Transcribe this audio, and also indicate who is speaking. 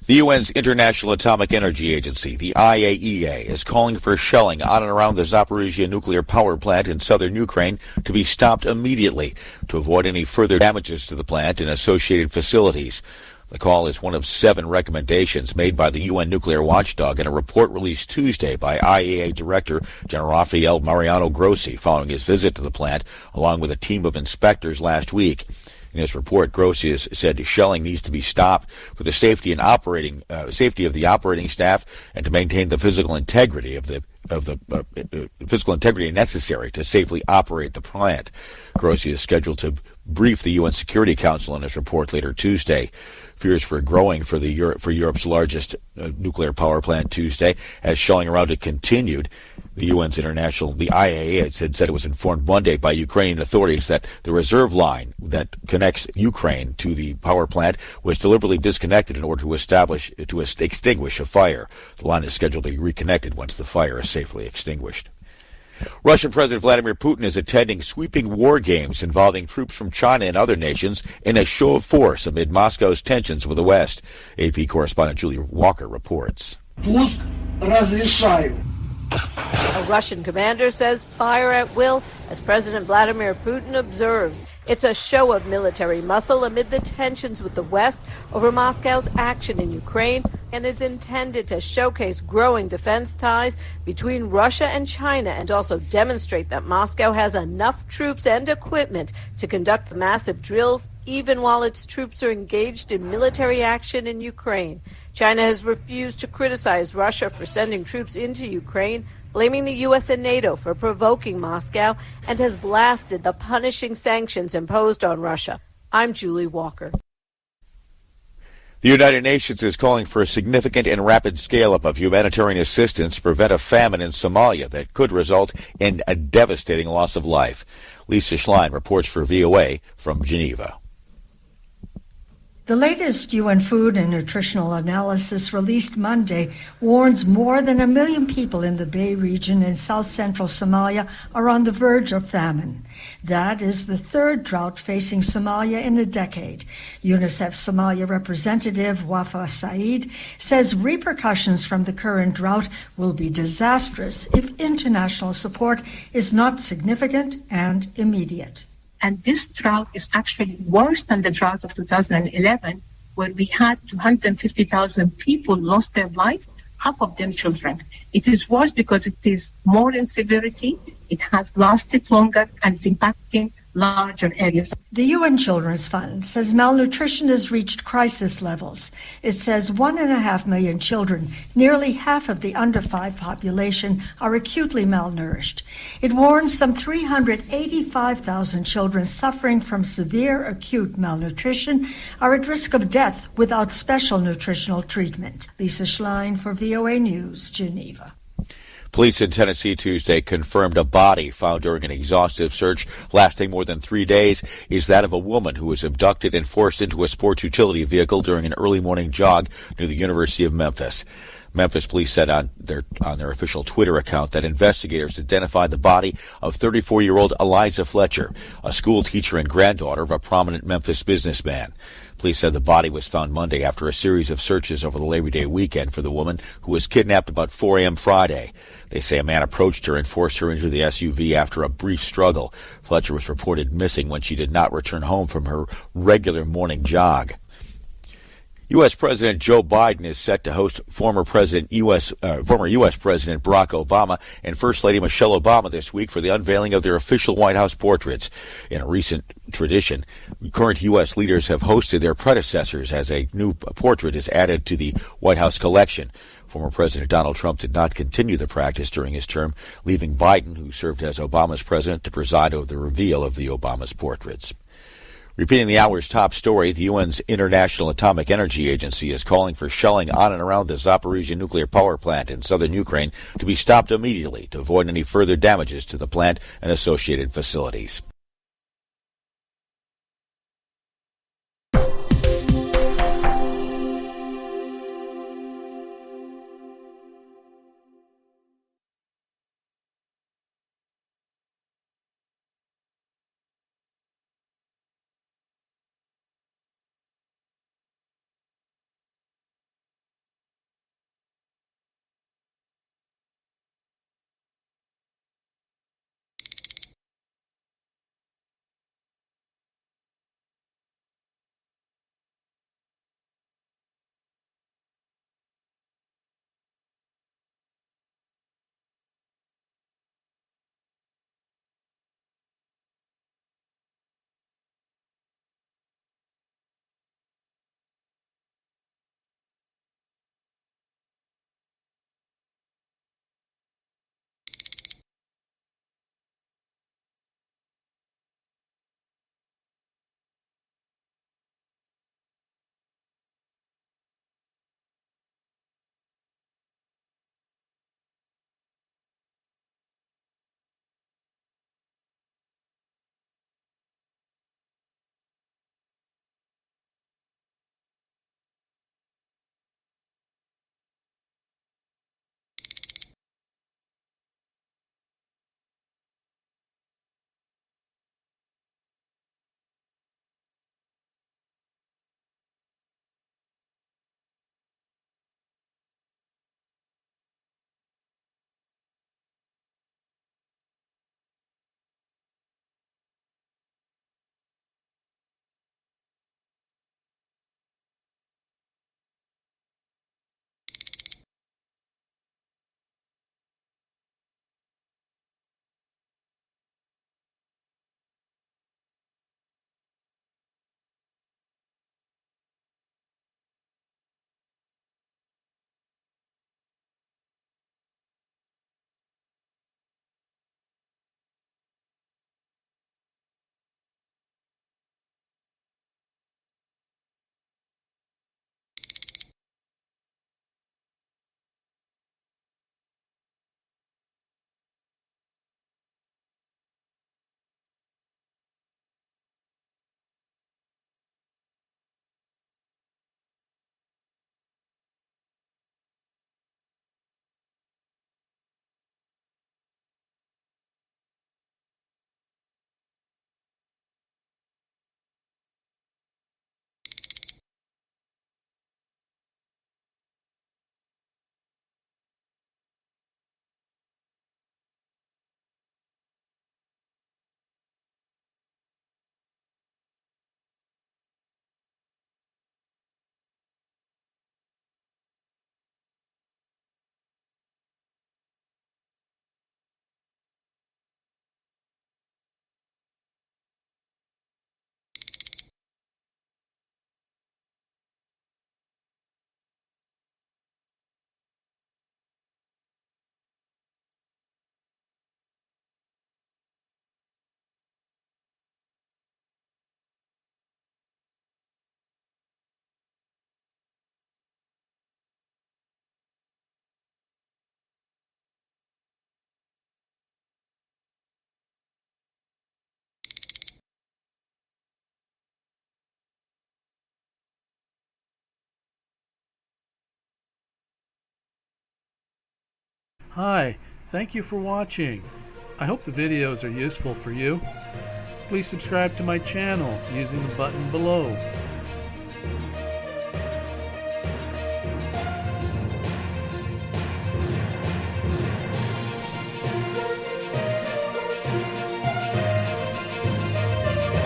Speaker 1: The UN's International Atomic Energy Agency, the IAEA, is calling for shelling on and around the Zaporizhzhia nuclear power plant in southern Ukraine to be stopped immediately to avoid any further damages to the plant and associated facilities. The call is one of 7 recommendations made by the UN nuclear watchdog in a report released Tuesday by IAEA Director General Rafael Mariano Grossi following his visit to the plant, along with a team of inspectors last week. In his report, Grossi has said shelling needs to be stopped for the safety of the operating staff and to maintain the physical integrity physical integrity necessary to safely operate the plant. Grossi is scheduled to brief the UN Security Council on his report later Tuesday. Fears were growing for Europe's largest nuclear power plant Tuesday as shelling around it continued. The IAEA said it was informed Monday by Ukrainian authorities that the reserve line that connects Ukraine to the power plant was deliberately disconnected in order to extinguish a fire. The line is scheduled to be reconnected once the fire is safely extinguished. Russian President Vladimir Putin is attending sweeping war games involving troops from China and other nations in a show of force amid Moscow's tensions with the West. AP correspondent Julie Walker reports.
Speaker 2: Пуск разрешаю.
Speaker 3: A Russian commander says fire at will as President Vladimir Putin observes. It's a show of military muscle amid the tensions with the West over Moscow's action in Ukraine, and is intended to showcase growing defense ties between Russia and China and also demonstrate that Moscow has enough troops and equipment to conduct the massive drills even while its troops are engaged in military action in Ukraine. China has refused to criticize Russia for sending troops into Ukraine, blaming the U.S. and NATO for provoking Moscow, and has blasted the punishing sanctions imposed on Russia. I'm Julie Walker.
Speaker 1: The United Nations is calling for a significant and rapid scale-up of humanitarian assistance to prevent a famine in Somalia that could result in a devastating loss of life. Lisa Schlein reports for VOA from Geneva.
Speaker 4: The latest UN Food and Nutritional Analysis released Monday warns more than 1 million people in the Bay region in south-central Somalia are on the verge of famine. That is the 3rd drought facing Somalia in a decade. UNICEF Somalia representative Wafa Said says repercussions from the current drought will be disastrous if international support is not significant and immediate.
Speaker 5: And this drought is actually worse than the drought of 2011, where we had 250,000 people lost their life, half of them children. It is worse because it is more in severity, it has lasted longer, and it's impacting larger areas.
Speaker 4: The UN Children's Fund says malnutrition has reached crisis levels. It says 1.5 million children, nearly half of the under 5 population, are acutely malnourished. It warns some 385,000 children suffering from severe acute malnutrition are at risk of death without special nutritional treatment. Lisa Schlein for VOA News, Geneva.
Speaker 1: Police in Tennessee Tuesday confirmed a body found during an exhaustive search lasting more than 3 days is that of a woman who was abducted and forced into a sports utility vehicle during an early morning jog near the University of Memphis. Memphis police said on their official Twitter account that investigators identified the body of 34-year-old Eliza Fletcher, a school teacher and granddaughter of a prominent Memphis businessman. Police said the body was found Monday after a series of searches over the Labor Day weekend for the woman who was kidnapped about 4 a.m. Friday. They say a man approached her and forced her into the SUV after a brief struggle. Fletcher was reported missing when she did not return home from her regular morning jog. U.S. President Joe Biden is set to host former U.S. President Barack Obama and First Lady Michelle Obama this week for the unveiling of their official White House portraits. In a recent tradition, current U.S. leaders have hosted their predecessors as a new portrait is added to the White House collection. Former President Donald Trump did not continue the practice during his term, leaving Biden, who served as Obama's president, to preside over the reveal of the Obama's portraits. Repeating the hour's top story, the UN's International Atomic Energy Agency is calling for shelling on and around the Zaporizhzhia nuclear power plant in southern Ukraine to be stopped immediately to avoid any further damages to the plant and associated facilities.
Speaker 6: Hi, thank you for watching. I hope the videos are useful for you. Please subscribe to my channel using the button below.